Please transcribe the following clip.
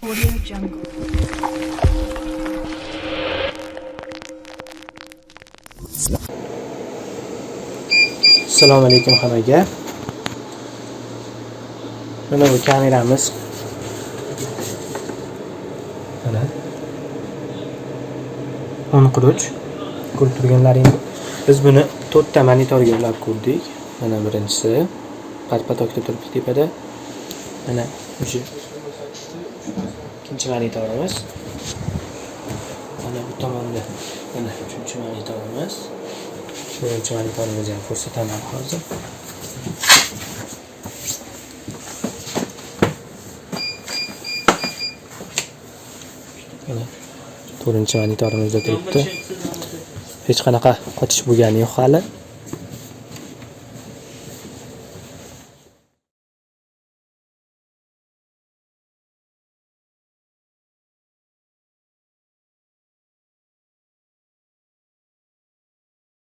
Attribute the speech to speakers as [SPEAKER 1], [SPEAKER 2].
[SPEAKER 1] Audio Jungle.
[SPEAKER 2] Assalomu alaykum hammaga. Mana bu kameramiz. Mana 10 quruch. Ko'rib turganlaringiz. Biz buni 4 ta monitorga ulab ko'rdik. Mana birinchisi patpatokda turibdi tepada. Mana o'sha ikkinchi monitorimiz. Mana bu tomonda mana uchinchi monitorimiz. Birinchi monitorimizni ham ko'rsataman hozir. Mana to'rtinchi monitorimizda turibdi. Hech qanaqa qotish bo'lgani yo'q hali.